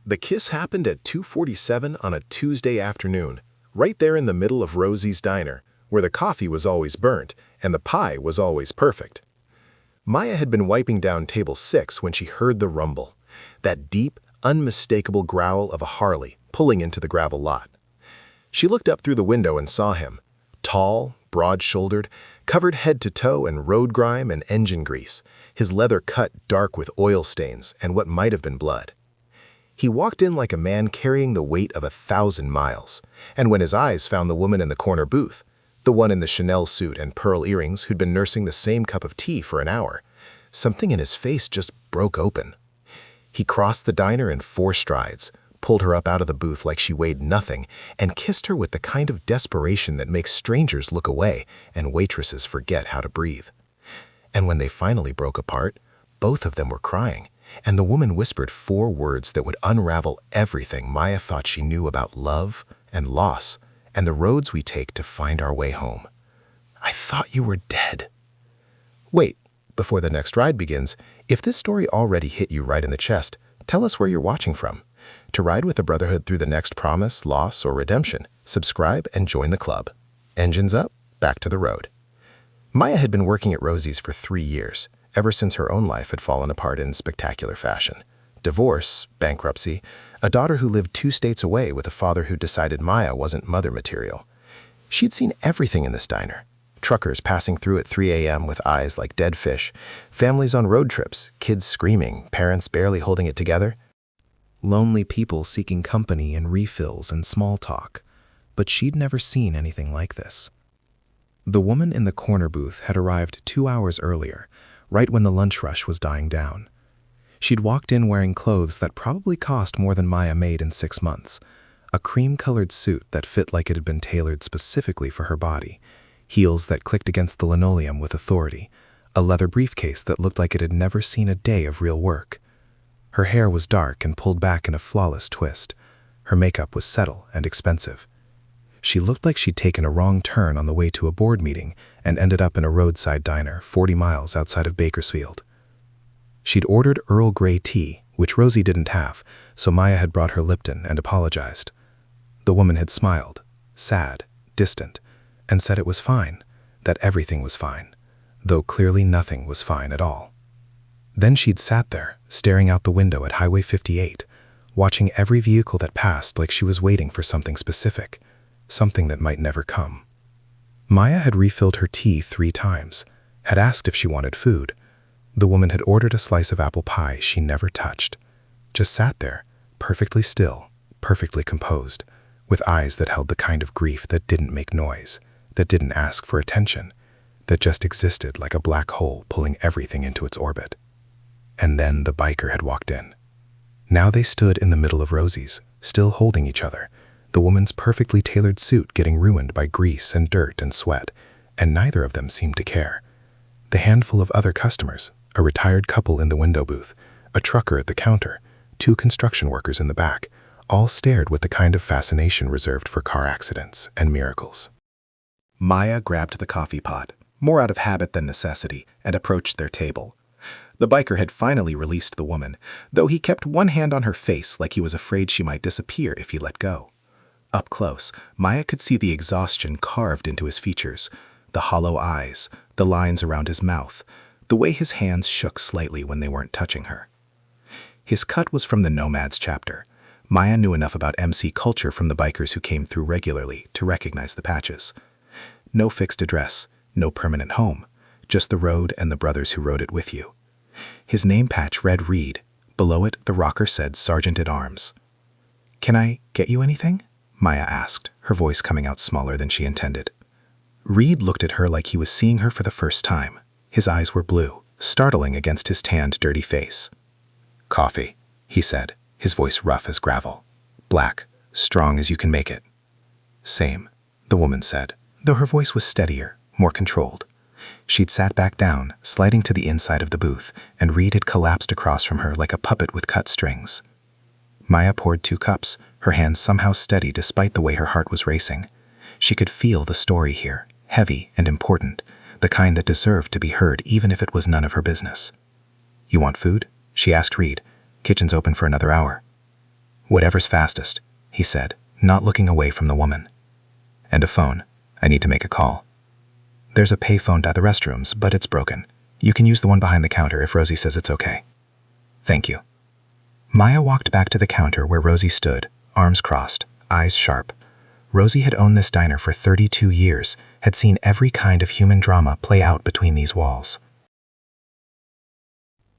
The kiss happened at 2:47 on a Tuesday afternoon, right there in the middle of Rosie's diner, where the coffee was always burnt and the pie was always perfect. Maya had been wiping down table 6 when she heard the rumble, that deep, unmistakable growl of a Harley pulling into the gravel lot. She looked up through the window and saw him, tall, broad-shouldered, covered head to toe in road grime and engine grease, his leather cut dark with oil stains and what might have been blood. He walked in like a man carrying the weight of 1,000 miles, and when his eyes found the woman in the corner booth, the one in the Chanel suit and pearl earrings who'd been nursing the same cup of tea for an hour, something in his face just broke open. He crossed the diner in 4 strides, pulled her up out of the booth like she weighed nothing, and kissed her with the kind of desperation that makes strangers look away and waitresses forget how to breathe. And when they finally broke apart, both of them were crying, and the woman whispered 4 words that would unravel everything Maya thought she knew about love and loss and the roads we take to find our way home. "I thought you were dead." Wait, before the next ride begins, if this story already hit you right in the chest, tell us where you're watching from. To ride with the Brotherhood through the next promise, loss, or redemption, subscribe and join the club. Engines up, back to the road. Maya had been working at Rosie's for 3 years, ever since her own life had fallen apart in spectacular fashion. Divorce, bankruptcy, a daughter who lived 2 states away with a father who decided Maya wasn't mother material. She'd seen everything in this diner. Truckers passing through at 3 a.m. with eyes like dead fish, families on road trips, kids screaming, parents barely holding it together. Lonely people seeking company and refills and small talk, but she'd never seen anything like this. The woman in the corner booth had arrived 2 hours earlier, right when the lunch rush was dying down. She'd walked in wearing clothes that probably cost more than Maya made in 6 months, a cream-colored suit that fit like it had been tailored specifically for her body, heels that clicked against the linoleum with authority, a leather briefcase that looked like it had never seen a day of real work. Her hair was dark and pulled back in a flawless twist. Her makeup was subtle and expensive. She looked like she'd taken a wrong turn on the way to a board meeting and ended up in a roadside diner 40 miles outside of Bakersfield. She'd ordered Earl Grey tea, which Rosie didn't have, so Maya had brought her Lipton and apologized. The woman had smiled, sad, distant, and said it was fine, that everything was fine, though clearly nothing was fine at all. Then she'd sat there, staring out the window at Highway 58, watching every vehicle that passed like she was waiting for something specific, something that might never come. Maya had refilled her tea 3 times, had asked if she wanted food. The woman had ordered a slice of apple pie she never touched, just sat there, perfectly still, perfectly composed, with eyes that held the kind of grief that didn't make noise, that didn't ask for attention, that just existed like a black hole pulling everything into its orbit. And then the biker had walked in. Now they stood in the middle of Rosie's, still holding each other, the woman's perfectly tailored suit getting ruined by grease and dirt and sweat, and neither of them seemed to care. The handful of other customers, a retired couple in the window booth, a trucker at the counter, 2 construction workers in the back, all stared with the kind of fascination reserved for car accidents and miracles. Maya grabbed the coffee pot, more out of habit than necessity, and approached their table. The biker had finally released the woman, though he kept one hand on her face like he was afraid she might disappear if he let go. Up close, Maya could see the exhaustion carved into his features, the hollow eyes, the lines around his mouth, the way his hands shook slightly when they weren't touching her. His cut was from the Nomads chapter. Maya knew enough about MC culture from the bikers who came through regularly to recognize the patches. No fixed address, no permanent home, just the road and the brothers who rode it with you. His name patch read Reed. Below it, the rocker said Sergeant at Arms. "Can I get you anything?" Maya asked, her voice coming out smaller than she intended. Reed looked at her like he was seeing her for the first time. His eyes were blue, startling against his tanned, dirty face. "Coffee," he said, his voice rough as gravel. "Black, strong as you can make it." "Same," the woman said, though her voice was steadier, more controlled. She'd sat back down, sliding to the inside of the booth, and Reed had collapsed across from her like a puppet with cut strings. Maya poured 2 cups, her hands somehow steady despite the way her heart was racing. She could feel the story here, heavy and important, the kind that deserved to be heard even if it was none of her business. "You want food?" she asked Reed. "Kitchen's open for another hour." "Whatever's fastest," he said, not looking away from the woman. "And a phone. I need to make a call." "There's a payphone at the restrooms, but it's broken. You can use the one behind the counter if Rosie says it's okay." "Thank you." Maya walked back to the counter where Rosie stood, arms crossed, eyes sharp. Rosie had owned this diner for 32 years, had seen every kind of human drama play out between these walls.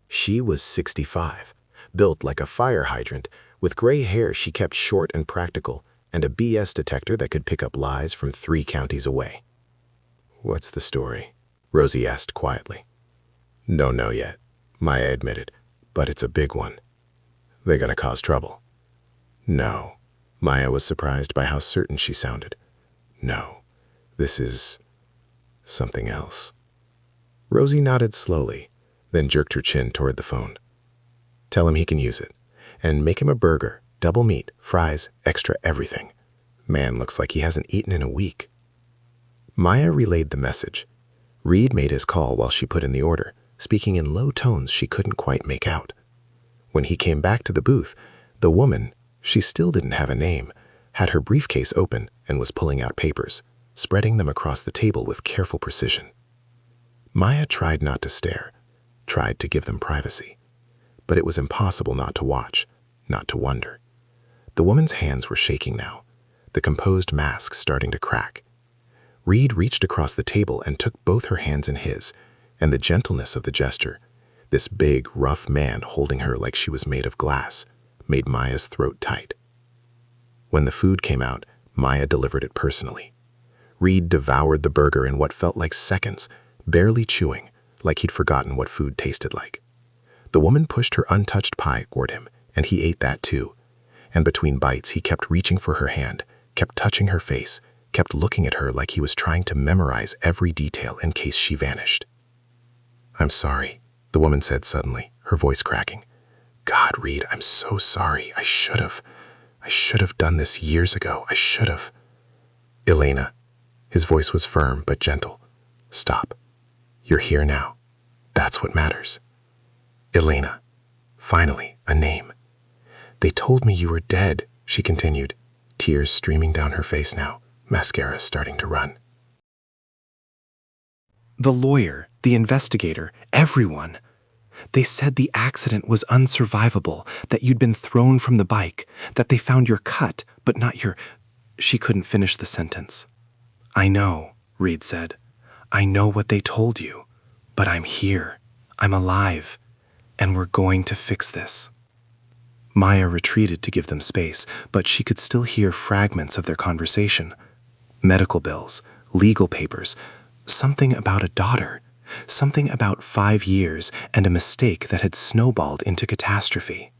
She was 65, built like a fire hydrant, with gray hair she kept short and practical, and a BS detector that could pick up lies from 3 counties away. "What's the story?" Rosie asked quietly. "Don't know yet," Maya admitted, "but it's a big one. They're gonna cause trouble." "No." Maya was surprised by how certain she sounded. "No, this is something else." Rosie nodded slowly, then jerked her chin toward the phone. "Tell him he can use it, and make him a burger, double meat, fries, extra everything. Man looks like he hasn't eaten in a week." Maya relayed the message. Reed made his call while she put in the order, speaking in low tones she couldn't quite make out. When he came back to the booth, the woman, she still didn't have a name, had her briefcase open and was pulling out papers, spreading them across the table with careful precision. Maya tried not to stare, tried to give them privacy, but it was impossible not to watch, not to wonder. The woman's hands were shaking now, the composed mask starting to crack. Reed reached across the table and took both her hands in his, and the gentleness of the gesture, this big, rough man holding her like she was made of glass, made Maya's throat tight. When the food came out, Maya delivered it personally. Reed devoured the burger in what felt like seconds, barely chewing, like he'd forgotten what food tasted like. The woman pushed her untouched pie toward him, and he ate that too. And between bites, he kept reaching for her hand, kept touching her face, kept looking at her like he was trying to memorize every detail in case she vanished. "I'm sorry," the woman said suddenly, her voice cracking. "God, Reed, I'm so sorry. I should have done this years ago. I should have." "Elena," his voice was firm but gentle. "Stop. You're here now. That's what matters." "Elena." Finally, a name. "They told me you were dead," she continued, tears streaming down her face now, mascara starting to run. The lawyer, the investigator, everyone. They said the accident was unsurvivable, that you'd been thrown from the bike, that they found your cut, but not your... She couldn't finish the sentence. "I know," Reed said. "I know what they told you, but I'm here. I'm alive, and we're going to fix this." Maya retreated to give them space, but she could still hear fragments of their conversation. Medical bills, legal papers, something about a daughter, something about 5 years and a mistake that had snowballed into catastrophe.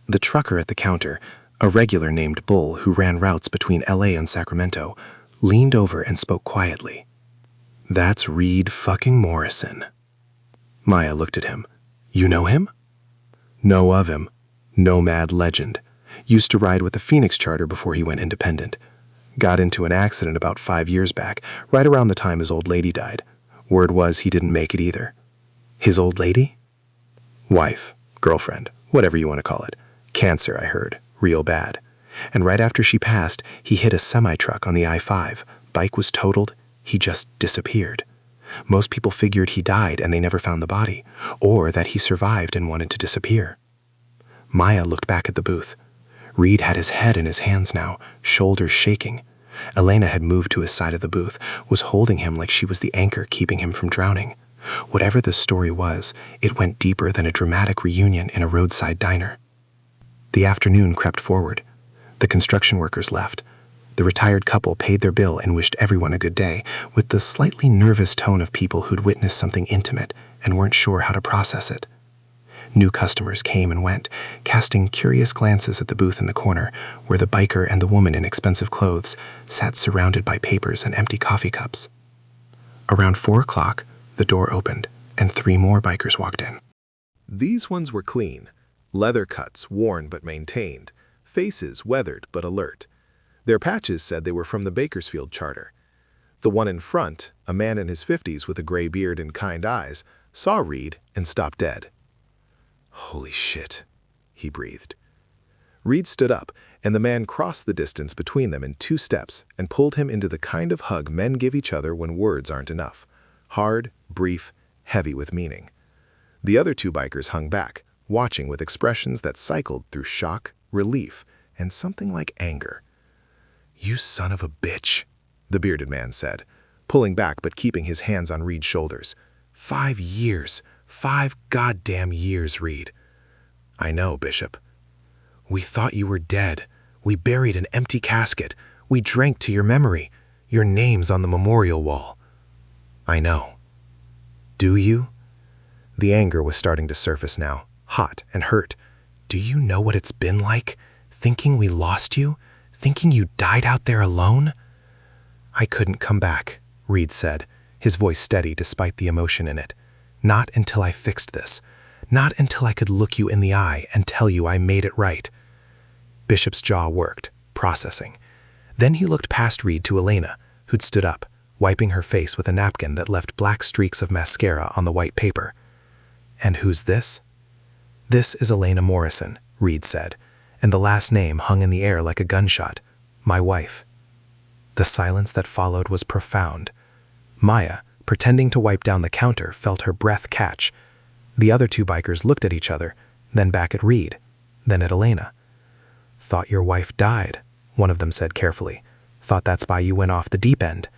The trucker at the counter, a regular named Bull who ran routes between LA and Sacramento, leaned over and spoke quietly. "That's Reed fucking Morrison." Maya looked at him. "You know him?" "Know of him. Nomad legend. Used to ride with the Phoenix Charter before he went independent. Got into an accident about 5 years back, right around the time his old lady died. Word was he didn't make it either." "His old lady?" "Wife, girlfriend, whatever you want to call it. Cancer, I heard. Real bad. And right after she passed, he hit a semi-truck on the I-5. Bike was totaled. He just disappeared. Most people figured he died and they never found the body, or that he survived and wanted to disappear." Maya looked back at the booth. Reed had his head in his hands now, shoulders shaking. Elena had moved to his side of the booth, was holding him like she was the anchor keeping him from drowning. Whatever the story was, it went deeper than a dramatic reunion in a roadside diner. The afternoon crept forward. The construction workers left. The retired couple paid their bill and wished everyone a good day, with the slightly nervous tone of people who'd witnessed something intimate and weren't sure how to process it. New customers came and went, casting curious glances at the booth in the corner, where the biker and the woman in expensive clothes sat surrounded by papers and empty coffee cups. Around 4 o'clock, the door opened, and 3 more bikers walked in. These ones were clean, leather cuts worn but maintained, faces weathered but alert. Their patches said they were from the Bakersfield Charter. The one in front, a man in his 50s with a gray beard and kind eyes, saw Reed and stopped dead. "Holy shit," he breathed. Reed stood up, and the man crossed the distance between them in 2 steps and pulled him into the kind of hug men give each other when words aren't enough. Hard, brief, heavy with meaning. The other 2 bikers hung back, watching with expressions that cycled through shock, relief, and something like anger. "You son of a bitch," the bearded man said, pulling back but keeping his hands on Reed's shoulders. 5 years. 5 goddamn years, Reed." "I know, Bishop." "We thought you were dead. We buried an empty casket. We drank to your memory. Your name's on the memorial wall." "I know." "Do you?" The anger was starting to surface now, hot and hurt. "Do you know what it's been like? Thinking we lost you? Thinking you died out there alone?" "I couldn't come back," Reed said, his voice steady despite the emotion in it. "Not until I fixed this. Not until I could look you in the eye and tell you I made it right." Bishop's jaw worked, processing. Then he looked past Reed to Elena, who'd stood up, wiping her face with a napkin that left black streaks of mascara on the white paper. "And who's this?" "This is Elena Morrison," Reed said, and the last name hung in the air like a gunshot. "My wife." The silence that followed was profound. Maya, pretending to wipe down the counter, felt her breath catch. The other 2 bikers looked at each other, then back at Reed, then at Elena. "Thought your wife died," one of them said carefully. "Thought that's why you went off the deep end."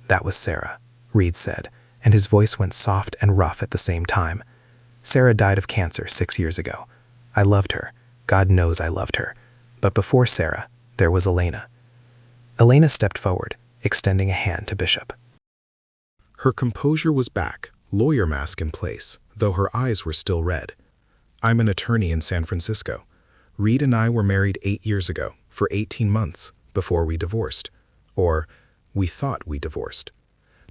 "That was Sarah," Reed said, and his voice went soft and rough at the same time. "Sarah died of cancer 6 years ago. I loved her. God knows I loved her. But before Sarah, there was Elena." Elena stepped forward, extending a hand to Bishop. Her composure was back, lawyer mask in place, though her eyes were still red. "I'm an attorney in San Francisco. Reed and I were married 8 years ago, for 18 months, before we divorced. Or, we thought we divorced.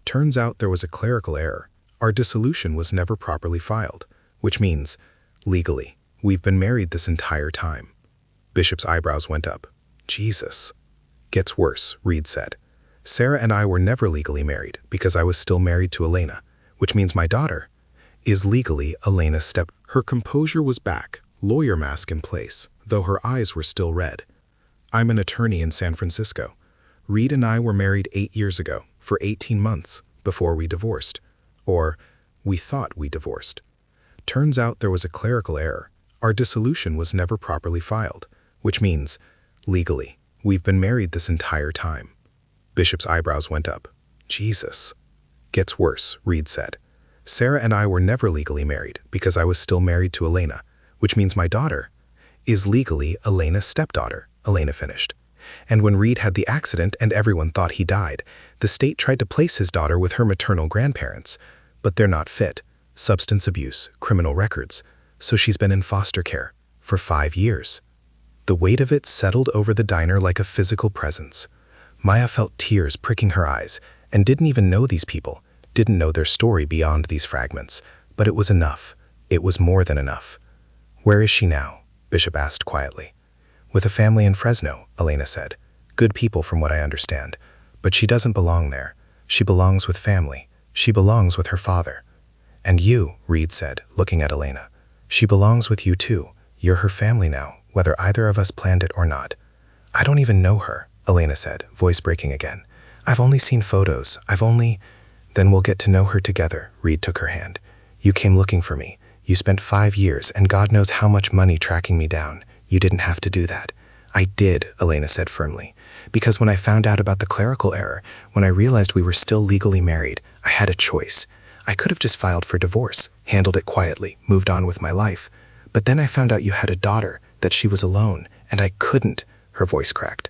Turns out there was a clerical error. Our dissolution was never properly filed, which means, legally, we've been married this entire time." Bishop's eyebrows went up. "Jesus." "Gets worse," Reed said. "Sarah and I were never legally married because I was still married to Elena, which means my daughter is legally Elena's step." Her composure was back, lawyer mask in place, though her eyes were still red. "I'm an attorney in San Francisco. Reed and I were married 8 years ago, for 18 months, before we divorced. Or, we thought we divorced. Turns out there was a clerical error. Our dissolution was never properly filed, which means, legally, we've been married this entire time." Bishop's eyebrows went up. "Jesus." "Gets worse," Reed said. "Sarah and I were never legally married because I was still married to Elena, which means my daughter is legally Elena's stepdaughter," Elena finished. "And when Reed had the accident and everyone thought he died, the state tried to place his daughter with her maternal grandparents, but they're not fit. Substance abuse, criminal records. So she's been in foster care for 5 years." The weight of it settled over the diner like a physical presence. Maya felt tears pricking her eyes and didn't even know these people, didn't know their story beyond these fragments, but it was enough. It was more than enough. "Where is she now?" Bishop asked quietly. "With a family in Fresno," Elena said. "Good people from what I understand. But she doesn't belong there. She belongs with family. She belongs with her father." "And you," Reed said, looking at Elena. "She belongs with you too. You're her family now, whether either of us planned it or not." "I don't even know her," Elena said, voice breaking again. "I've only seen photos. Then we'll get to know her together," Reed took her hand. "You came looking for me. You spent 5 years and God knows how much money tracking me down. You didn't have to do that." "I did," Elena said firmly. "Because when I found out about the clerical error, when I realized we were still legally married, I had a choice. I could have just filed for divorce, handled it quietly, moved on with my life. But then I found out you had a daughter, that she was alone, and I couldn't," her voice cracked.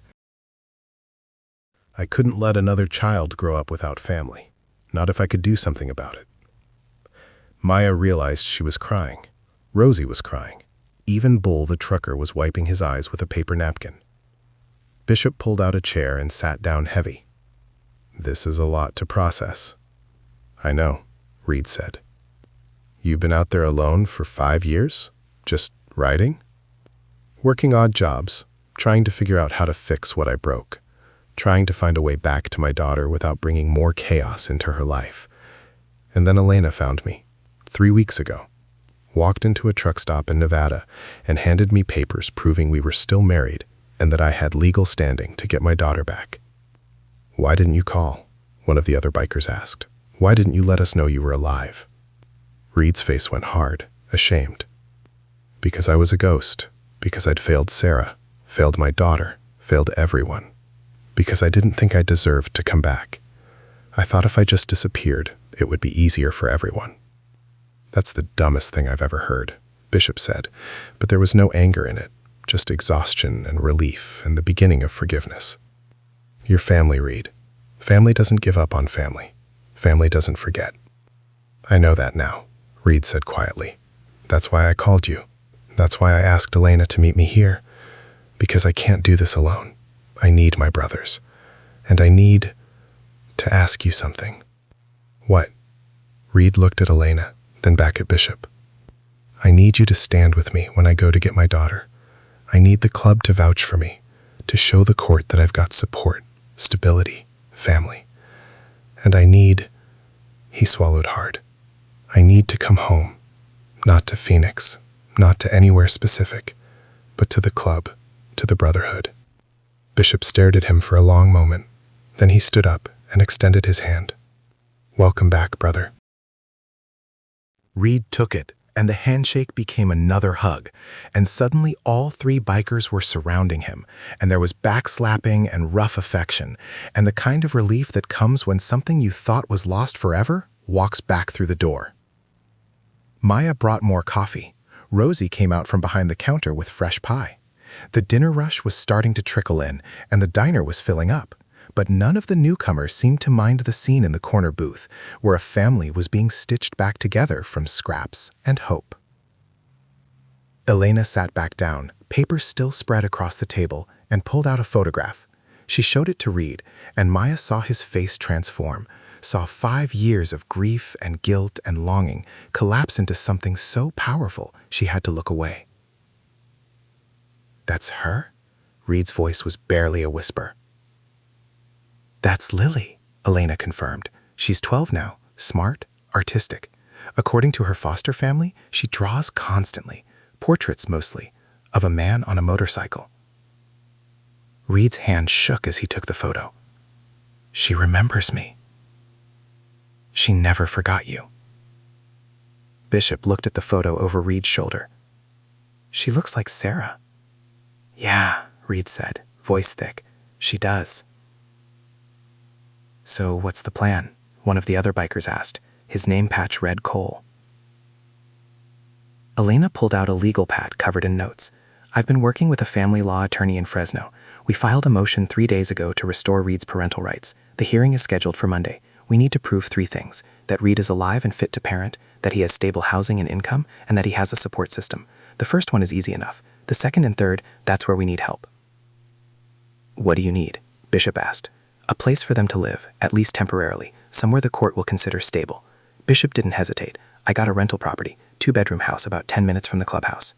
"I couldn't let another child grow up without family. Not if I could do something about it." Maya realized she was crying. Rosie was crying. Even Bull the trucker was wiping his eyes with a paper napkin. Bishop pulled out a chair and sat down heavy. "This is a lot to process." "I know," Reed said. "You've been out there alone for 5 years? Just writing?" "Working odd jobs, trying to figure out how to fix what I broke. Trying to find a way back to my daughter without bringing more chaos into her life. And then Elena found me, 3 weeks ago. walked into a truck stop in Nevada, and handed me papers proving we were still married and that I had legal standing to get my daughter back. "Why didn't you call?" one of the other bikers asked. "Why didn't you let us know you were alive?" Reed's face went hard, ashamed. "Because I was a ghost. Because I'd failed Sarah, failed my daughter, failed everyone. Because I didn't think I deserved to come back. I thought if I just disappeared, it would be easier for everyone." "That's the dumbest thing I've ever heard," Bishop said, but there was no anger in it, just exhaustion and relief and the beginning of forgiveness. "Your family, Reed. Family doesn't give up on family. Family doesn't forget." "I know that now," Reed said quietly. "That's why I called you. That's why I asked Elena to meet me here. Because I can't do this alone. I need my brothers. And I need to ask you something." "What?" Reed looked at Elena, then back at Bishop. "I need you to stand with me when I go to get my daughter. I need the club to vouch for me, to show the court that I've got support, stability, family. And I need," he swallowed hard, "I need to come home, not to Phoenix, not to anywhere specific, but to the club, to the brotherhood." Bishop stared at him for a long moment. Then he stood up and extended his hand. "Welcome back, brother." Reed took it, and the handshake became another hug, and suddenly all three bikers were surrounding him, and there was backslapping and rough affection, and the kind of relief that comes when something you thought was lost forever walks back through the door. Maya brought more coffee. Rosie came out from behind the counter with fresh pie. The dinner rush was starting to trickle in, and the diner was filling up. But none of the newcomers seemed to mind the scene in the corner booth, where a family was being stitched back together from scraps and hope. Elena sat back down, papers still spread across the table, and pulled out a photograph. She showed it to Reed, and Maya saw his face transform, saw 5 years of grief and guilt and longing collapse into something so powerful she had to look away. "That's her?" Reed's voice was barely a whisper. "That's Lily," Elena confirmed. "She's 12 now, smart, artistic. According to her foster family, she draws constantly, portraits mostly, of a man on a motorcycle." Reed's hand shook as he took the photo. "She remembers me. She never forgot you." Bishop looked at the photo over Reed's shoulder. "She looks like Sarah." "Yeah," Reed said, voice thick. "She does." "So what's the plan?" one of the other bikers asked, his name patch read Cole. Elena pulled out a legal pad covered in notes. "I've been working with a family law attorney in Fresno. We filed a motion 3 days ago to restore Reed's parental rights. The hearing is scheduled for Monday. We need to prove 3 things: that Reed is alive and fit to parent, that he has stable housing and income, and that he has a support system. The first one is easy enough. The second and third, that's where we need help." "What do you need?" Bishop asked. "A place for them to live, at least temporarily, somewhere the court will consider stable." Bishop didn't hesitate. "I got a rental property, 2-bedroom house about 10 minutes from the clubhouse."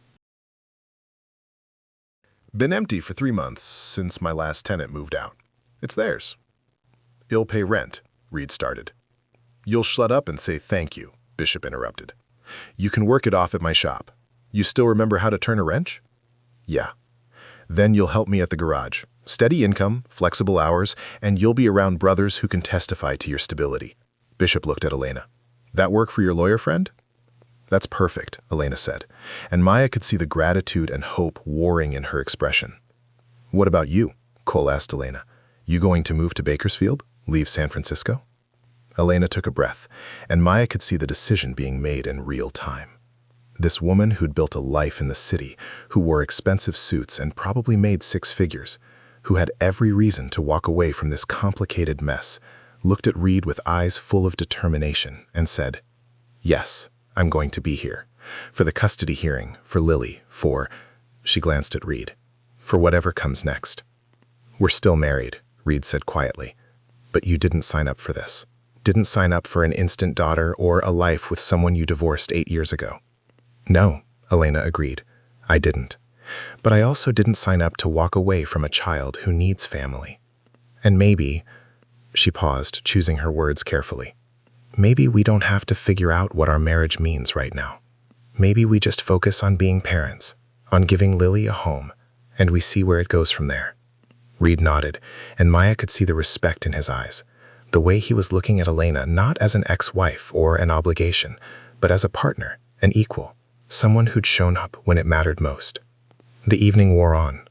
"Been empty for 3 months since my last tenant moved out. It's theirs." "It'll pay rent," Reed started. "You'll shut up and say thank you," Bishop interrupted. "You can work it off at my shop. You still remember how to turn a wrench?" "Yeah." "Then you'll help me at the garage. Steady income, flexible hours, and you'll be around brothers who can testify to your stability." Bishop looked at Elena. "That work for your lawyer friend?" "That's perfect," Elena said, and Maya could see the gratitude and hope warring in her expression. "What about you?" Cole asked Elena. "You going to move to Bakersfield? Leave San Francisco?" Elena took a breath, and Maya could see the decision being made in real time. This woman who'd built a life in the city, who wore expensive suits and probably made 6 figures, who had every reason to walk away from this complicated mess, looked at Reed with eyes full of determination and said, "Yes, I'm going to be here. For the custody hearing, for Lily, for," she glanced at Reed, "for whatever comes next." "We're still married," Reed said quietly. "But you didn't sign up for this. Didn't sign up for an instant daughter or a life with someone you divorced 8 years ago." "No," Elena agreed. "I didn't. But I also didn't sign up to walk away from a child who needs family. And maybe," she paused, choosing her words carefully, "maybe we don't have to figure out what our marriage means right now. Maybe we just focus on being parents, on giving Lily a home, and we see where it goes from there." Reed nodded, and Maya could see the respect in his eyes, the way he was looking at Elena not as an ex-wife or an obligation, but as a partner, an equal, someone who'd shown up when it mattered most. The evening wore on.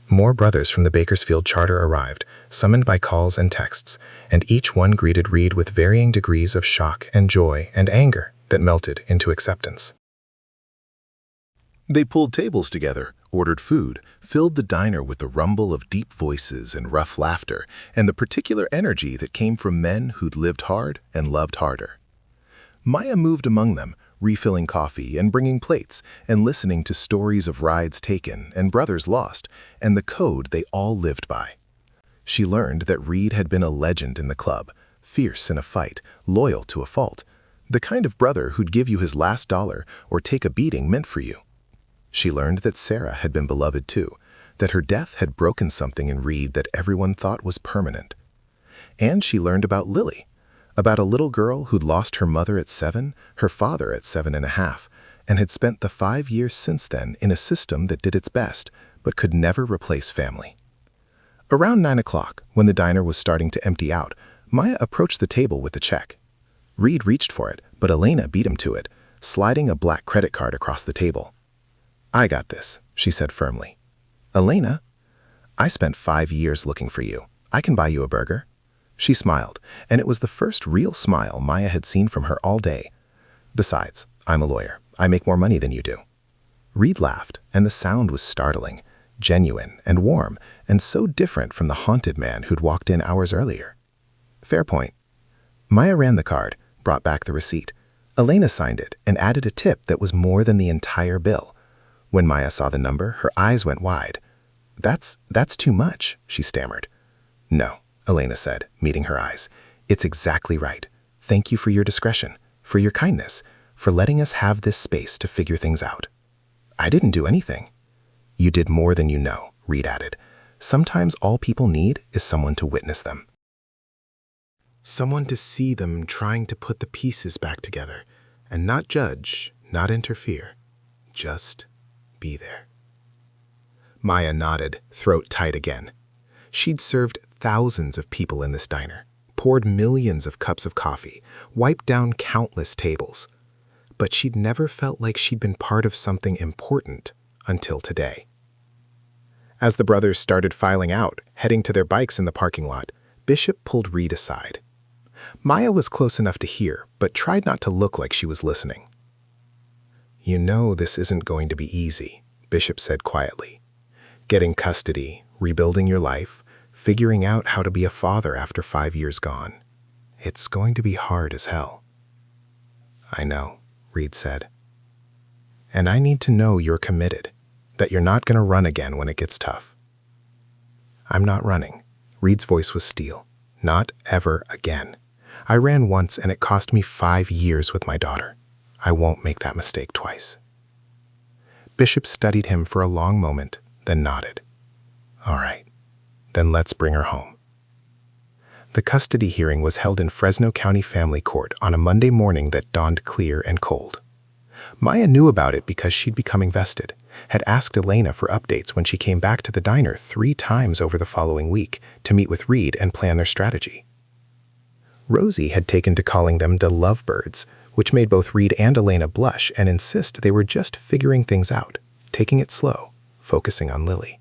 More brothers from the Bakersfield charter arrived, summoned by calls and texts, and each one greeted Reed with varying degrees of shock and joy and anger that melted into acceptance. They pulled tables together, ordered food, filled the diner with the rumble of deep voices and rough laughter, and the particular energy that came from men who'd lived hard and loved harder. Maya moved among them, refilling coffee and bringing plates, and listening to stories of rides taken and brothers lost, and the code they all lived by. She learned that Reed had been a legend in the club, fierce in a fight, loyal to a fault, the kind of brother who'd give you his last dollar or take a beating meant for you. She learned that Sarah had been beloved too, that her death had broken something in Reed that everyone thought was permanent. And she learned about Lily, about a little girl who'd lost her mother at 7, her father at 7.5, and had spent the 5 years since then in a system that did its best, but could never replace family. Around 9 o'clock, when the diner was starting to empty out, Maya approached the table with the check. Reed reached for it, but Elena beat him to it, sliding a black credit card across the table. "I got this," she said firmly. "Elena? I spent 5 years looking for you. I can buy you a burger." She smiled, and it was the first real smile Maya had seen from her all day. "Besides, I'm a lawyer. I make more money than you do." Reed laughed, and the sound was startling, genuine and warm, and so different from the haunted man who'd walked in hours earlier. "Fair point." Maya ran the card, brought back the receipt. Elena signed it and added a tip that was more than the entire bill. When Maya saw the number, her eyes went wide. That's too much," she stammered. "No," Elena said, meeting her eyes. "It's exactly right. Thank you for your discretion, for your kindness, for letting us have this space to figure things out." "I didn't do anything." "You did more than you know," Reed added. "Sometimes all people need is someone to witness them. Someone to see them trying to put the pieces back together, and not judge, not interfere, just be there." Maya nodded, throat tight again. She'd served thousands of people in this diner, poured millions of cups of coffee, wiped down countless tables. But she'd never felt like she'd been part of something important until today. As the brothers started filing out, heading to their bikes in the parking lot, Bishop pulled Reed aside. Maya was close enough to hear, but tried not to look like she was listening. "You know this isn't going to be easy," Bishop said quietly. "Getting custody, rebuilding your life, figuring out how to be a father after 5 years gone. It's going to be hard as hell." "I know," Reed said. "And I need to know you're committed, that you're not going to run again when it gets tough." "I'm not running." Reed's voice was steel. "Not ever again. I ran once and it cost me 5 years with my daughter. I won't make that mistake twice." Bishop studied him for a long moment, then nodded. "All right, then let's bring her home." The custody hearing was held in Fresno County Family Court on a Monday morning that dawned clear and cold. Maya knew about it because she'd become invested, had asked Elena for updates when she came back to the diner 3 times over the following week to meet with Reed and plan their strategy. Rosie had taken to calling them the lovebirds, which made both Reed and Elena blush and insist they were just figuring things out, taking it slow, focusing on Lily.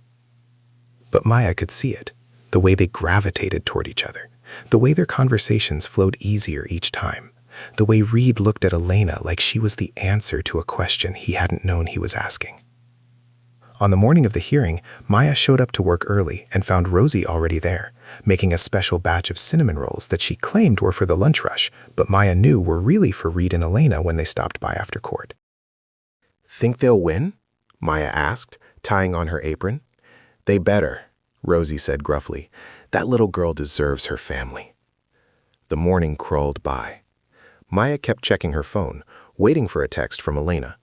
But Maya could see it, the way they gravitated toward each other, the way their conversations flowed easier each time, the way Reed looked at Elena like she was the answer to a question he hadn't known he was asking. On the morning of the hearing, Maya showed up to work early and found Rosie already there, making a special batch of cinnamon rolls that she claimed were for the lunch rush, but Maya knew were really for Reed and Elena when they stopped by after court. "Think they'll win?" Maya asked, tying on her apron. "They better," Rosie said gruffly. "That little girl deserves her family." The morning crawled by. Maya kept checking her phone, waiting for a text from Elena.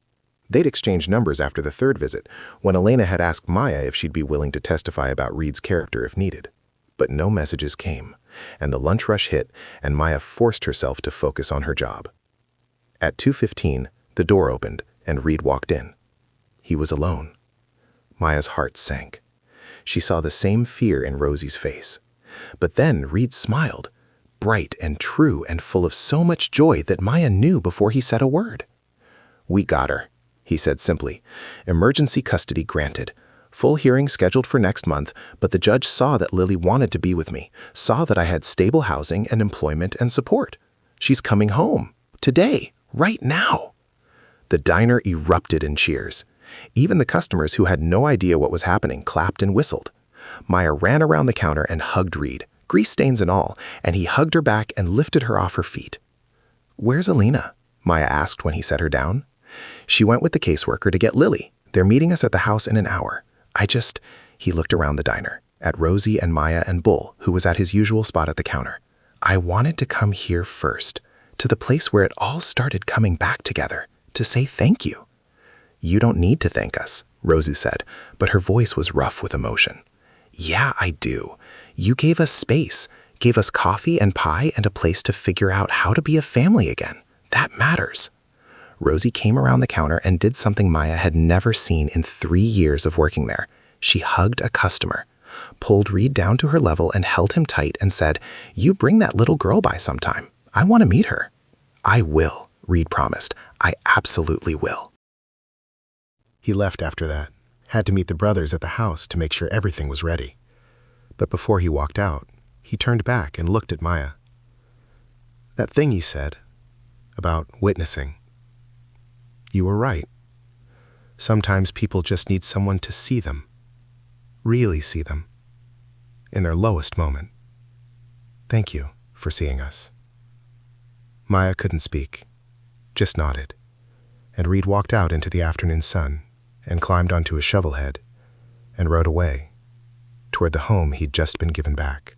They'd exchanged numbers after the 3rd visit, when Elena had asked Maya if she'd be willing to testify about Reed's character if needed. But no messages came, and the lunch rush hit, and Maya forced herself to focus on her job. At 2:15, the door opened, and Reed walked in. He was alone. Maya's heart sank. She saw the same fear in Rosie's face. But then Reed smiled, bright and true and full of so much joy that Maya knew before he said a word. "We got her," he said simply. "Emergency custody granted. Full hearing scheduled for next month, but the judge saw that Lily wanted to be with me, saw that I had stable housing and employment and support. She's coming home. Today. Right now." The diner erupted in cheers. Even the customers who had no idea what was happening clapped and whistled. Maya ran around the counter and hugged Reed, grease stains and all, and he hugged her back and lifted her off her feet. "Where's Alina?" Maya asked when he set her down. "She went with the caseworker to get Lily. They're meeting us at the house in an hour. He looked around the diner, at Rosie and Maya and Bull, who was at his usual spot at the counter. "I wanted to come here first, to the place where it all started coming back together, to say thank you." "You don't need to thank us," Rosie said, but her voice was rough with emotion. "Yeah, I do. You gave us space, gave us coffee and pie and a place to figure out how to be a family again. That matters." Rosie came around the counter and did something Maya had never seen in 3 years of working there. She hugged a customer, pulled Reed down to her level and held him tight and said, "You bring that little girl by sometime. I want to meet her." "I will," Reed promised. "I absolutely will." He left after that, had to meet the brothers at the house to make sure everything was ready. But before he walked out, he turned back and looked at Maya. "That thing you said about witnessing. You were right. Sometimes people just need someone to see them, really see them, in their lowest moment. Thank you for seeing us." Maya couldn't speak, just nodded, and Reed walked out into the afternoon sun and climbed onto a shovelhead and rode away toward the home he'd just been given back.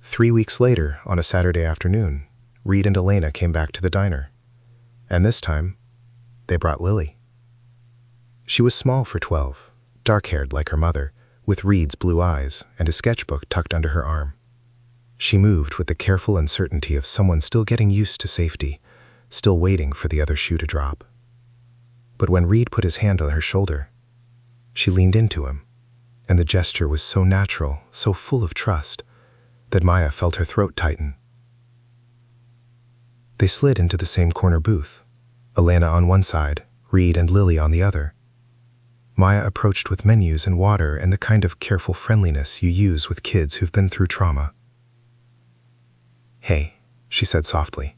3 weeks later, on a Saturday afternoon, Reed and Elena came back to the diner. And this time, they brought Lily. She was small for 12, dark-haired like her mother, with Reed's blue eyes and a sketchbook tucked under her arm. She moved with the careful uncertainty of someone still getting used to safety, still waiting for the other shoe to drop. But when Reed put his hand on her shoulder, she leaned into him, and the gesture was so natural, so full of trust, that Maya felt her throat tighten. They slid into the same corner booth, Elena on one side, Reed and Lily on the other. Maya approached with menus and water and the kind of careful friendliness you use with kids who've been through trauma. "Hey," she said softly.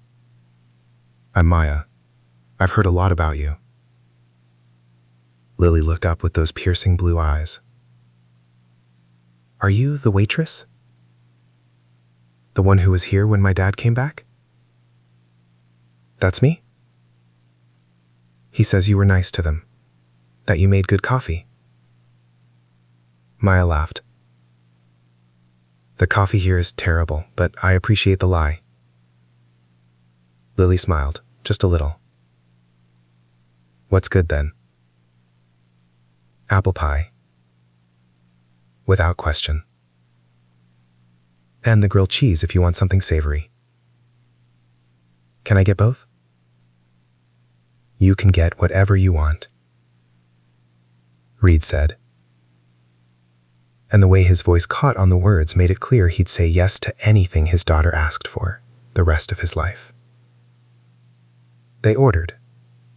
"I'm Maya. I've heard a lot about you." Lily looked up with those piercing blue eyes. "Are you the waitress? The one who was here when my dad came back?" "That's me." "He says you were nice to them, that you made good coffee." Maya laughed. "The coffee here is terrible, but I appreciate the lie." Lily smiled, just a little. "What's good then?" "Apple pie." Without question. "And the grilled cheese if you want something savory." "Can I get both?" "You can get whatever you want," Reed said. And the way his voice caught on the words made it clear he'd say yes to anything his daughter asked for the rest of his life. They ordered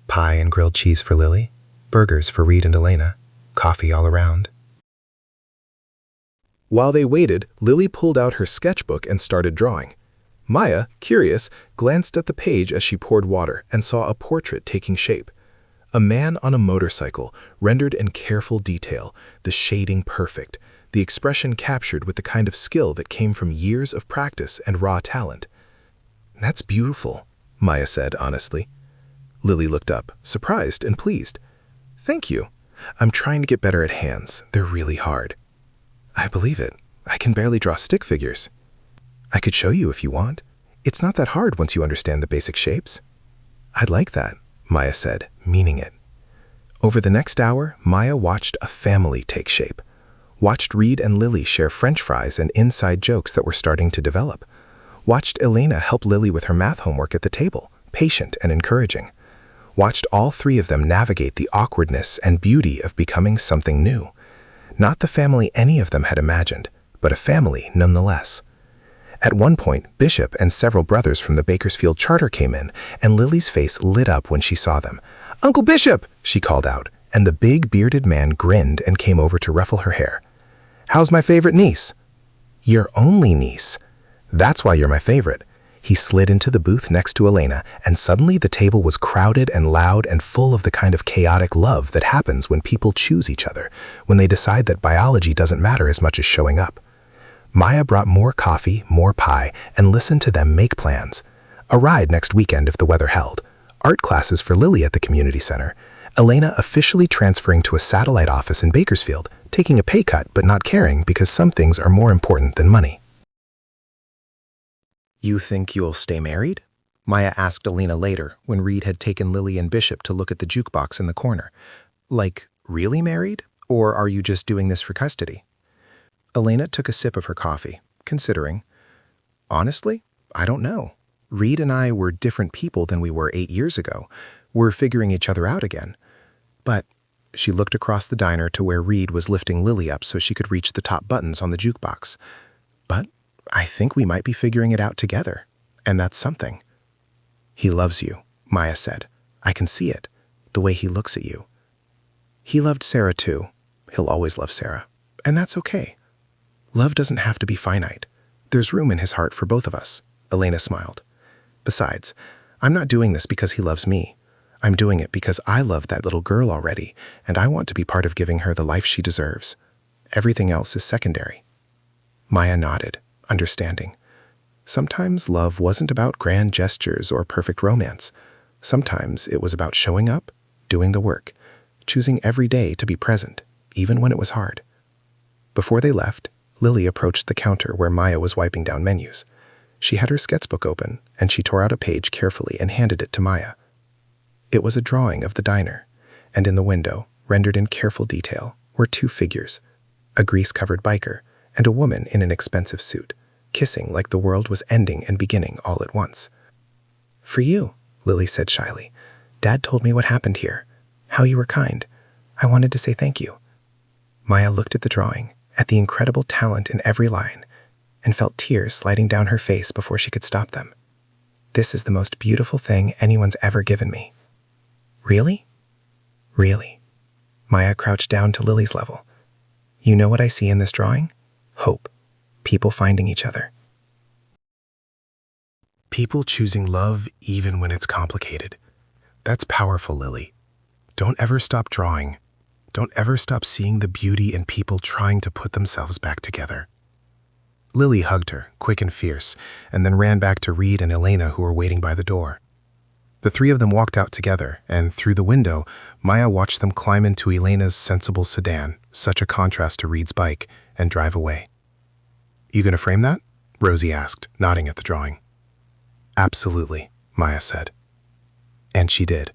pie and grilled cheese for Lily, burgers for Reed and Elena, coffee all around. While they waited, Lily pulled out her sketchbook and started drawing. Maya, curious, glanced at the page as she poured water and saw a portrait taking shape. A man on a motorcycle, rendered in careful detail, the shading perfect, the expression captured with the kind of skill that came from years of practice and raw talent. "That's beautiful," Maya said honestly. Lily looked up, surprised and pleased. "Thank you. I'm trying to get better at hands. They're really hard." "I believe it. I can barely draw stick figures." "I could show you if you want. It's not that hard once you understand the basic shapes." "I'd like that," Maya said, meaning it. Over the next hour, Maya watched a family take shape. Watched Reed and Lily share French fries and inside jokes that were starting to develop. Watched Elena help Lily with her math homework at the table, patient and encouraging. watched all three of them navigate the awkwardness and beauty of becoming something new. Not the family any of them had imagined, but a family nonetheless. At one point, Bishop and several brothers from the Bakersfield charter came in, and Lily's face lit up when she saw them. "Uncle Bishop!" she called out, and the big bearded man grinned and came over to ruffle her hair. "How's my favorite niece?" "Your only niece. That's why you're my favorite." He slid into the booth next to Elena, and suddenly the table was crowded and loud and full of the kind of chaotic love that happens when people choose each other, when they decide that biology doesn't matter as much as showing up. Maya brought more coffee, more pie, and listened to them make plans. A ride next weekend if the weather held, art classes for Lily at the community center, Elena officially transferring to a satellite office in Bakersfield, taking a pay cut but not caring because some things are more important than money. "You think you'll stay married?" Maya asked Elena later when Reed had taken Lily and Bishop to look at the jukebox in the corner. "Like, really married? Or are you just doing this for custody?" Elena took a sip of her coffee, considering. "Honestly, I don't know. Reed and I were different people than we were 8 years ago. We're figuring each other out again. But," she looked across the diner to where Reed was lifting Lily up so she could reach the top buttons on the jukebox. "But I think we might be figuring it out together, and that's something." "He loves you," Maya said. "I can see it, the way he looks at you." "He loved Sarah too. He'll always love Sarah, and that's okay. Love doesn't have to be finite. There's room in his heart for both of us," Elena smiled. "Besides, I'm not doing this because he loves me. I'm doing it because I love that little girl already, and I want to be part of giving her the life she deserves. Everything else is secondary." Maya nodded, understanding. Sometimes love wasn't about grand gestures or perfect romance. Sometimes it was about showing up, doing the work, choosing every day to be present, even when it was hard. Before they left, Lily approached the counter where Maya was wiping down menus. She had her sketchbook open, and she tore out a page carefully and handed it to Maya. It was a drawing of the diner, and in the window, rendered in careful detail, were 2 figures, a grease-covered biker and a woman in an expensive suit, kissing like the world was ending and beginning all at once. "For you," Lily said shyly. "Dad told me what happened here, how you were kind. I wanted to say thank you." Maya looked at the drawing, at the incredible talent in every line, and felt tears sliding down her face before she could stop them. "This is the most beautiful thing anyone's ever given me." "Really?" "Really." Maya crouched down to Lily's level. "You know what I see in this drawing? Hope. People finding each other." People choosing love even when it's complicated. That's powerful, Lily. Don't ever stop drawing. Don't ever stop seeing the beauty in people trying to put themselves back together. Lily hugged her, quick and fierce, and then ran back to Reed and Elena, who were waiting by the door. The 3 of them walked out together, and through the window, Maya watched them climb into Elena's sensible sedan, such a contrast to Reed's bike, and drive away. "You gonna frame that?" Rosie asked, nodding at the drawing. "Absolutely," Maya said. And she did.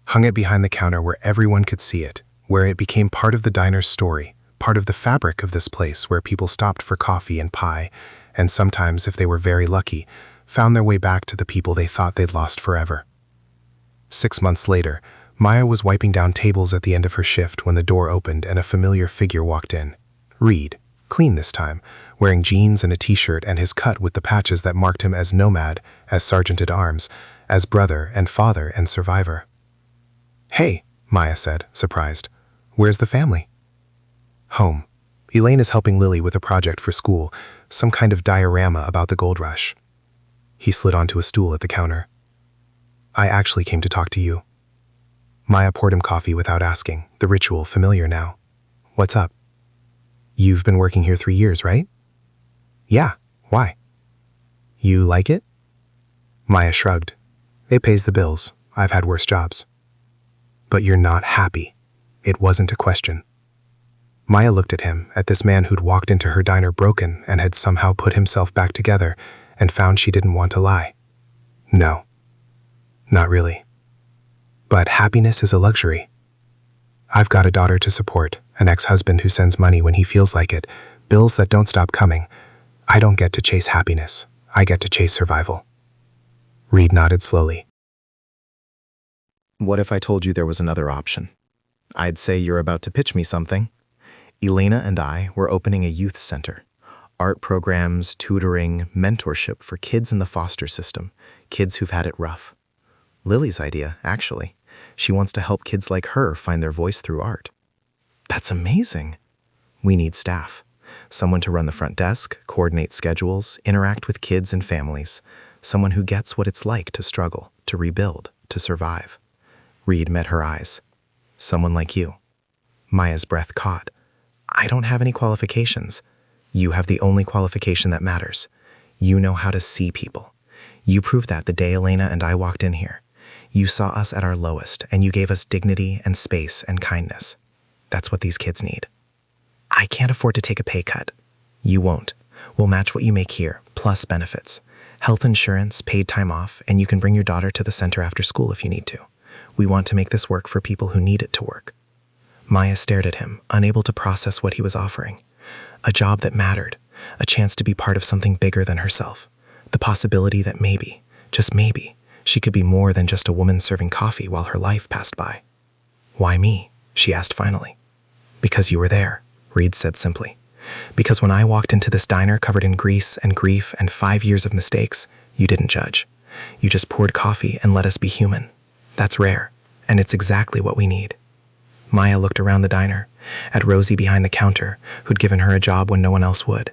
Hung it behind the counter where everyone could see it, where it became part of the diner's story, part of the fabric of this place where people stopped for coffee and pie, and sometimes, if they were very lucky, found their way back to the people they thought they'd lost forever. 6 months later, Maya was wiping down tables at the end of her shift when the door opened and a familiar figure walked in. Reed, clean this time, wearing jeans and a t-shirt and his cut with the patches that marked him as nomad, as sergeant-at-arms, as brother and father and survivor. "Hey," Maya said, surprised. "Where's the family?" "Home. Elaine is helping Lily with a project for school, some kind of diorama about the gold rush." He slid onto a stool at the counter. "I actually came to talk to you." Maya poured him coffee without asking, the ritual familiar now. "What's up?" "You've been working here 3 years, right?" "Yeah. Why?" "You like it?" Maya shrugged. "It pays the bills. I've had worse jobs." "But you're not happy." It wasn't a question. Maya looked at him, at this man who'd walked into her diner broken and had somehow put himself back together, and found she didn't want to lie. "No. Not really. But happiness is a luxury. I've got a daughter to support, an ex-husband who sends money when he feels like it, bills that don't stop coming. I don't get to chase happiness. I get to chase survival." Reed nodded slowly. What if I told you there was another option? I'd say you're about to pitch me something. Elena and I were opening a youth center. Art programs, tutoring, mentorship for kids in the foster system, kids who've had it rough. Lily's idea, actually. She wants to help kids like her find their voice through art. That's amazing. We need staff. Someone to run the front desk, coordinate schedules, interact with kids and families. Someone who gets what it's like to struggle, to rebuild, to survive. Reed met her eyes. Someone like you. Maya's breath caught. I don't have any qualifications. You have the only qualification that matters. You know how to see people. You proved that the day Elena and I walked in here. You saw us at our lowest, and you gave us dignity and space and kindness. That's what these kids need. I can't afford to take a pay cut. You won't. We'll match what you make here, plus benefits. Health insurance, paid time off, and you can bring your daughter to the center after school if you need to. We want to make this work for people who need it to work. Maya stared at him, unable to process what he was offering. A job that mattered, a chance to be part of something bigger than herself. The possibility that maybe, just maybe, she could be more than just a woman serving coffee while her life passed by. Why me? She asked finally. Because you were there, Reed said simply. Because when I walked into this diner covered in grease and grief and 5 years of mistakes, you didn't judge. You just poured coffee and let us be human. That's rare, and it's exactly what we need. Maya looked around the diner, at Rosie behind the counter, who'd given her a job when no one else would,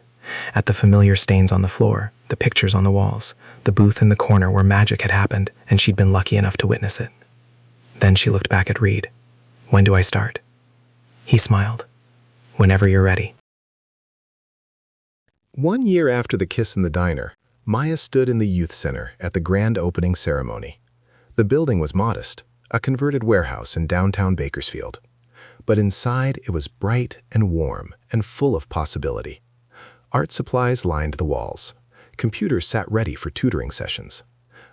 at the familiar stains on the floor, the pictures on the walls, the booth in the corner where magic had happened and she'd been lucky enough to witness it. Then she looked back at Reed. When do I start? He smiled. Whenever you're ready. 1 year after the kiss in the diner, Maya stood in the youth center at the grand opening ceremony. The building was modest, a converted warehouse in downtown Bakersfield. But inside, it was bright and warm and full of possibility. Art supplies lined the walls. Computers sat ready for tutoring sessions.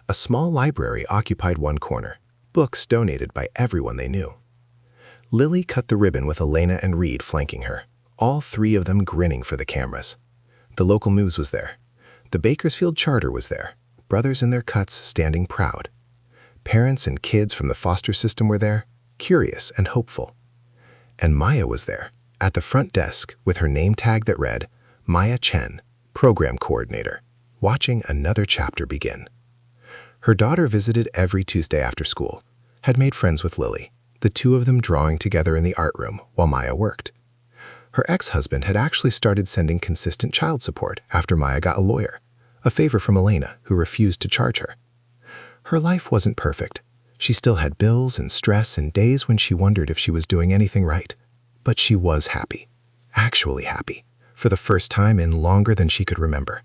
A small library occupied one corner, books donated by everyone they knew. Lily cut the ribbon with Elena and Reed flanking her, all three of them grinning for the cameras. The local news was there. The Bakersfield Charter was there, brothers in their cuts standing proud. Parents and kids from the foster system were there, curious and hopeful. And Maya was there, at the front desk with her name tag that read, Maya Chen, Program Coordinator, watching another chapter begin. Her daughter visited every Tuesday after school, had made friends with Lily, the two of them drawing together in the art room while Maya worked. Her ex-husband had actually started sending consistent child support after Maya got a lawyer, a favor from Elena, who refused to charge her. Her life wasn't perfect. She still had bills and stress and days when she wondered if she was doing anything right. But she was happy, actually happy, for the first time in longer than she could remember.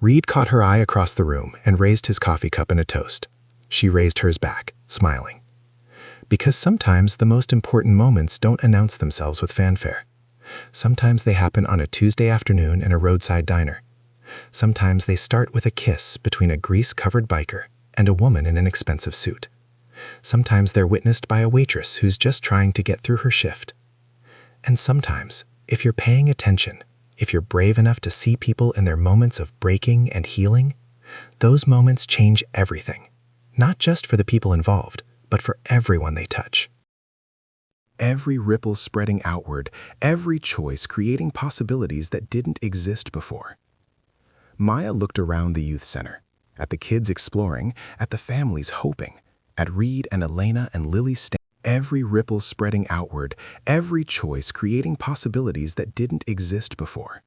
Reed caught her eye across the room and raised his coffee cup in a toast. She raised hers back, smiling. Because sometimes the most important moments don't announce themselves with fanfare. Sometimes they happen on a Tuesday afternoon in a roadside diner. Sometimes they start with a kiss between a grease-covered biker and a woman in an expensive suit. Sometimes they're witnessed by a waitress who's just trying to get through her shift. And sometimes, if you're paying attention, if you're brave enough to see people in their moments of breaking and healing, those moments change everything, not just for the people involved, but for everyone they touch. Every ripple spreading outward, every choice creating possibilities that didn't exist before. Maya looked around the youth center, at the kids exploring, at the families hoping, at Reed and Elena and Lily every ripple spreading outward, every choice creating possibilities that didn't exist before.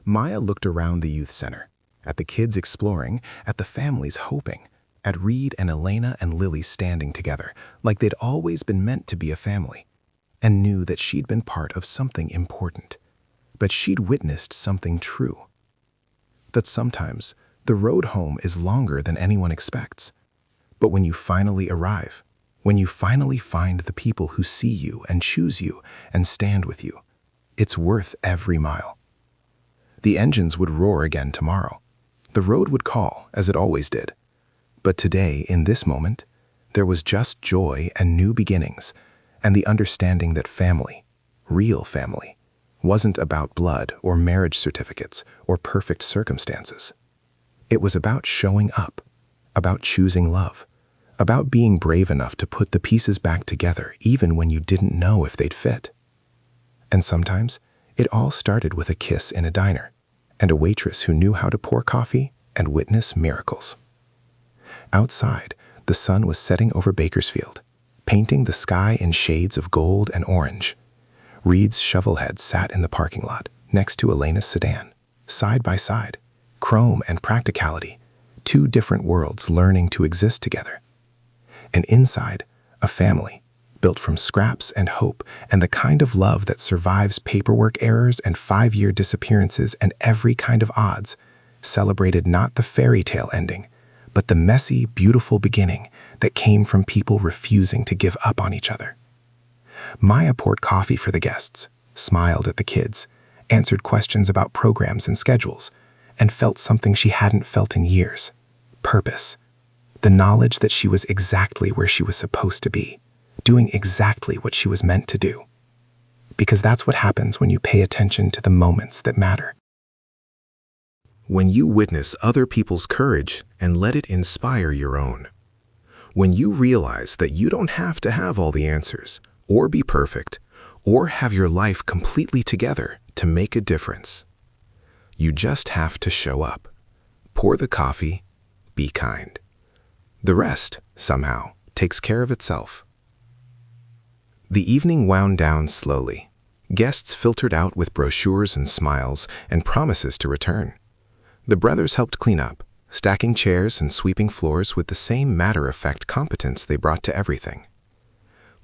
Maya looked around the youth center, at the kids exploring, at the families hoping, at Reed and Elena and Lily standing together, like they'd always been meant to be a family, and knew that she'd been part of something important. But she'd witnessed something true. That sometimes the road home is longer than anyone expects. But when you finally arrive, when you finally find the people who see you and choose you and stand with you, it's worth every mile. The engines would roar again tomorrow. The road would call, as it always did. But today, in this moment, there was just joy and new beginnings, and the understanding that family, real family, wasn't about blood or marriage certificates or perfect circumstances. It was about showing up, about choosing love, about being brave enough to put the pieces back together even when you didn't know if they'd fit. And sometimes, it all started with a kiss in a diner and a waitress who knew how to pour coffee and witness miracles. Outside, the sun was setting over Bakersfield, painting the sky in shades of gold and orange. Reed's shovelhead sat in the parking lot next to Elena's sedan, side by side, chrome and practicality, two different worlds learning to exist together. And inside, a family, built from scraps and hope and the kind of love that survives paperwork errors and 5-year disappearances and every kind of odds, celebrated not the fairy tale ending, but the messy, beautiful beginning that came from people refusing to give up on each other. Maya poured coffee for the guests, smiled at the kids, answered questions about programs and schedules, and felt something she hadn't felt in years: purpose. The knowledge that she was exactly where she was supposed to be, doing exactly what she was meant to do. Because that's what happens when you pay attention to the moments that matter. When you witness other people's courage and let it inspire your own. When you realize that you don't have to have all the answers, or be perfect, or have your life completely together to make a difference. You just have to show up, pour the coffee, be kind. The rest, somehow, takes care of itself. The evening wound down slowly. Guests filtered out with brochures and smiles and promises to return. The brothers helped clean up, stacking chairs and sweeping floors with the same matter-of-fact competence they brought to everything.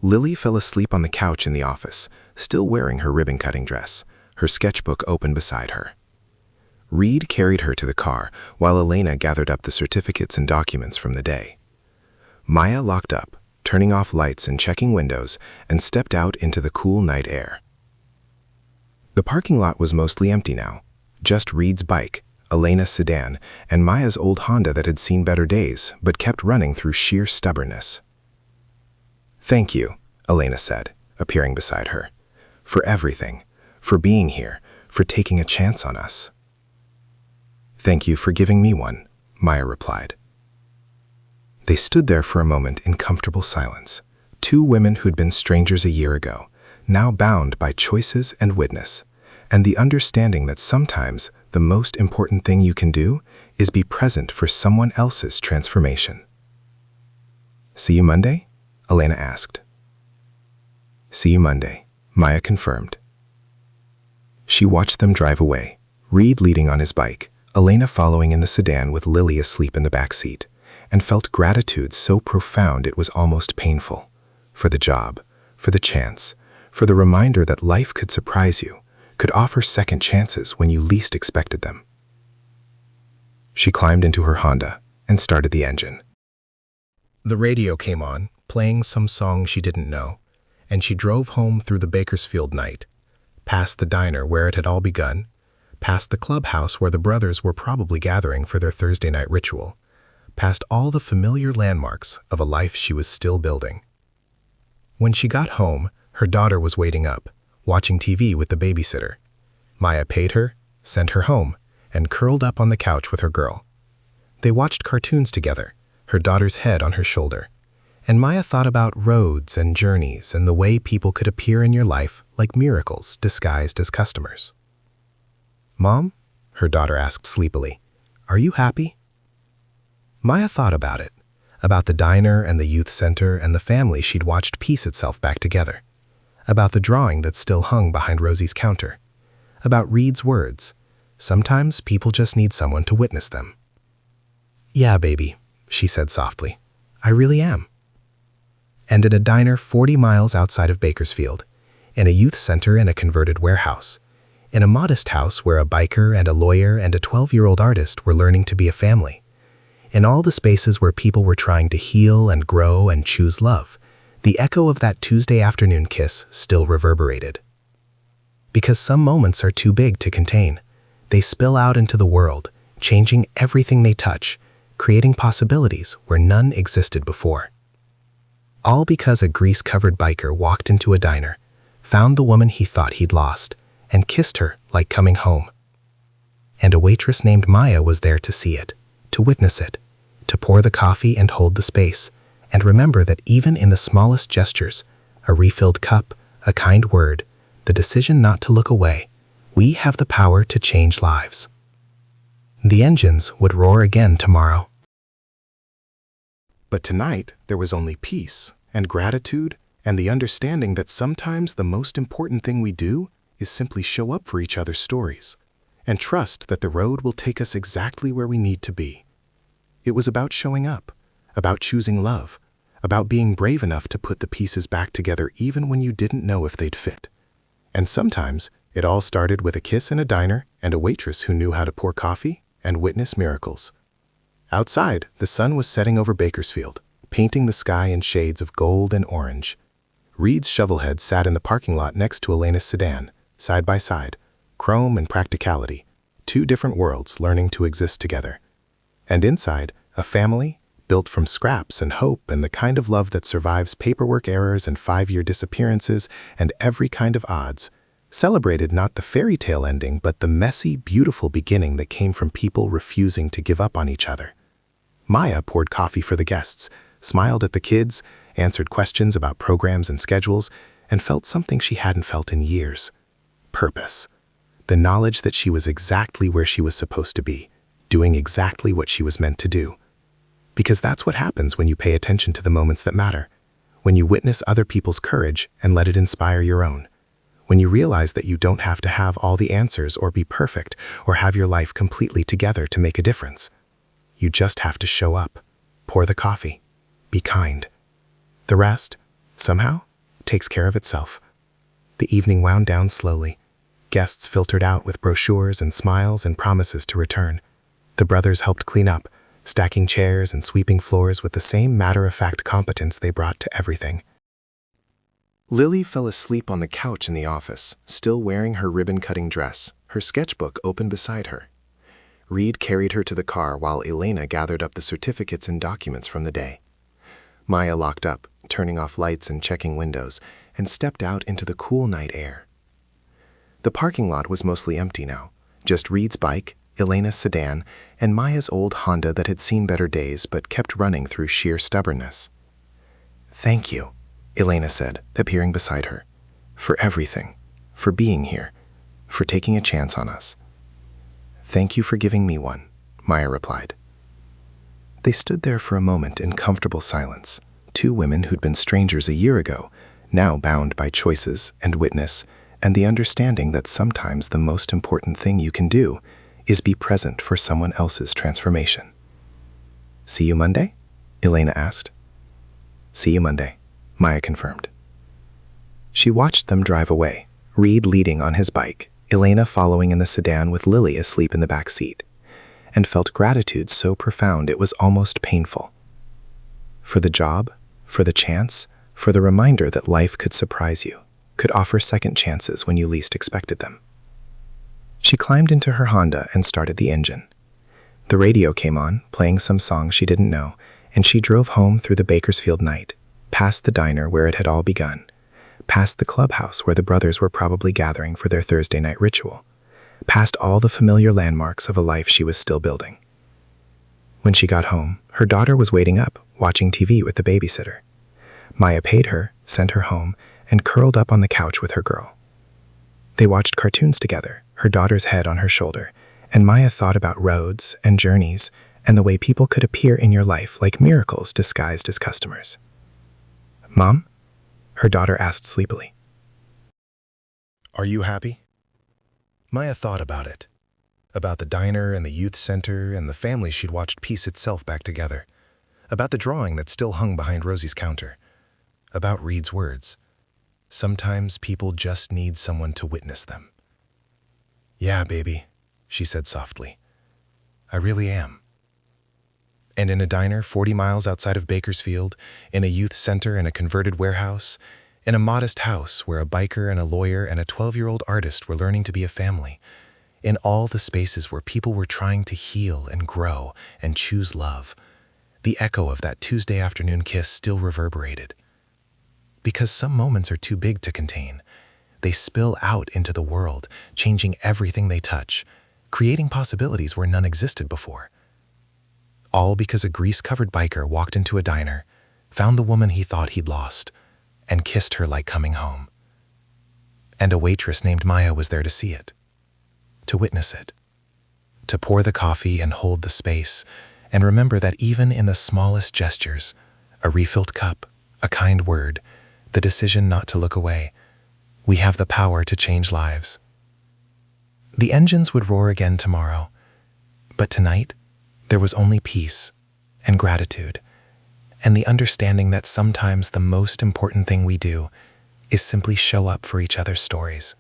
Lily fell asleep on the couch in the office, still wearing her ribbon-cutting dress, her sketchbook open beside her. Reed carried her to the car while Elena gathered up the certificates and documents from the day. Maya locked up, turning off lights and checking windows, and stepped out into the cool night air. The parking lot was mostly empty now, just Reed's bike, Elena's sedan, and Maya's old Honda that had seen better days but kept running through sheer stubbornness. "Thank you," Elena said, appearing beside her, "for everything, for being here, for taking a chance on us." "Thank you for giving me one," Maya replied. They stood there for a moment in comfortable silence, two women who'd been strangers a year ago, now bound by choices and witness, and the understanding that sometimes the most important thing you can do is be present for someone else's transformation. "See you Monday?" Elena asked. "See you Monday," Maya confirmed. She watched them drive away, Reed leading on his bike, Elena following in the sedan with Lily asleep in the back seat, and felt gratitude so profound it was almost painful. For the job, for the chance, for the reminder that life could surprise you, could offer second chances when you least expected them. She climbed into her Honda and started the engine. The radio came on, playing some song she didn't know, and she drove home through the Bakersfield night, past the diner where it had all begun, past the clubhouse where the brothers were probably gathering for their Thursday night ritual, past all the familiar landmarks of a life she was still building. When she got home, her daughter was waiting up, watching TV with the babysitter. Maya paid her, sent her home, and curled up on the couch with her girl. They watched cartoons together, her daughter's head on her shoulder, and Maya thought about roads and journeys and the way people could appear in your life like miracles disguised as customers. "Mom?" her daughter asked sleepily. "Are you happy?" Maya thought about it, about the diner and the youth center and the family she'd watched piece itself back together, about the drawing that still hung behind Rosie's counter, about Reed's words, "Sometimes people just need someone to witness them." "Yeah, baby," she said softly. "I really am." And in a diner 40 miles outside of Bakersfield, in a youth center and a converted warehouse, in a modest house where a biker and a lawyer and a 12-year-old artist were learning to be a family, in all the spaces where people were trying to heal and grow and choose love, the echo of that Tuesday afternoon kiss still reverberated. Because some moments are too big to contain, they spill out into the world, changing everything they touch, creating possibilities where none existed before. All because a grease-covered biker walked into a diner, found the woman he thought he'd lost, and kissed her like coming home. And a waitress named Maya was there to see it, to witness it, to pour the coffee and hold the space, And remember that even in the smallest gestures, a refilled cup, a kind word, the decision not to look away, we have the power to change lives. The engines would roar again tomorrow. But tonight, there was only peace and gratitude and the understanding that sometimes the most important thing we do is simply show up for each other's stories and trust that the road will take us exactly where we need to be. It was about showing up, about choosing love, about being brave enough to put the pieces back together even when you didn't know if they'd fit. And sometimes, it all started with a kiss in a diner and a waitress who knew how to pour coffee and witness miracles. Outside, the sun was setting over Bakersfield, painting the sky in shades of gold and orange. Reed's shovelhead sat in the parking lot next to Elena's sedan, side by side, chrome and practicality, two different worlds learning to exist together. And inside, a family, built from scraps and hope and the kind of love that survives paperwork errors and 5-year disappearances and every kind of odds, celebrated not the fairy tale ending but the messy, beautiful beginning that came from people refusing to give up on each other. Maya poured coffee for the guests, smiled at the kids, answered questions about programs and schedules, and felt something she hadn't felt in years. Purpose. The knowledge that she was exactly where she was supposed to be, doing exactly what she was meant to do. Because that's what happens when you pay attention to the moments that matter, when you witness other people's courage and let it inspire your own, when you realize that you don't have to have all the answers or be perfect or have your life completely together to make a difference. You just have to show up, pour the coffee, be kind. The rest, somehow, takes care of itself. The evening wound down slowly. Guests filtered out with brochures and smiles and promises to return. The brothers helped clean up, stacking chairs and sweeping floors with the same matter-of-fact competence they brought to everything. Lily fell asleep on the couch in the office, still wearing her ribbon-cutting dress, her sketchbook open beside her. Reed carried her to the car while Elena gathered up the certificates and documents from the day. Maya locked up, turning off lights and checking windows, and stepped out into the cool night air. The parking lot was mostly empty now, just Reed's bike, Elena's sedan, and Maya's old Honda that had seen better days but kept running through sheer stubbornness. "Thank you," Elena said, appearing beside her. "For everything. For being here. For taking a chance on us." "Thank you for giving me one," Maya replied. They stood there for a moment in comfortable silence, two women who'd been strangers a year ago, now bound by choices and witness, and the understanding that sometimes the most important thing you can do is be present for someone else's transformation. "See you Monday?" Elena asked. "See you Monday," Maya confirmed. She watched them drive away, Reed leading on his bike, Elena following in the sedan with Lily asleep in the back seat, and felt gratitude so profound it was almost painful. For the job, for the chance, for the reminder that life could surprise you, could offer second chances when you least expected them. She climbed into her Honda and started the engine. The radio came on, playing some songs she didn't know, and she drove home through the Bakersfield night, past the diner where it had all begun, past the clubhouse where the brothers were probably gathering for their Thursday night ritual, past all the familiar landmarks of a life she was still building. When she got home, her daughter was waiting up, watching TV with the babysitter. Maya paid her, sent her home, and curled up on the couch with her girl. They watched cartoons together, her daughter's head on her shoulder, and Maya thought about roads and journeys and the way people could appear in your life like miracles disguised as customers. "Mom?" her daughter asked sleepily. Are you happy? Maya thought about it. About the diner and the youth center and the family she'd watched piece itself back together. About the drawing that still hung behind Rosie's counter. About Reed's words. Sometimes people just need someone to witness them. "Yeah, baby," she said softly. "I really am." And in a diner 40 miles outside of Bakersfield, in a youth center and a converted warehouse, in a modest house where a biker and a lawyer and a 12-year-old artist were learning to be a family, in all the spaces where people were trying to heal and grow and choose love, the echo of that Tuesday afternoon kiss still reverberated. Because some moments are too big to contain. They spill out into the world, changing everything they touch, creating possibilities where none existed before. All because a grease-covered biker walked into a diner, found the woman he thought he'd lost, and kissed her like coming home. And a waitress named Maya was there to see it, to witness it, to pour the coffee and hold the space, and remember that even in the smallest gestures, a refilled cup, a kind word, the decision not to look away, we have the power to change lives. The engines would roar again tomorrow, but tonight there was only peace and gratitude, and the understanding that sometimes the most important thing we do is simply show up for each other's stories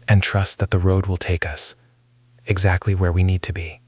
and trust that the road will take us exactly where we need to be.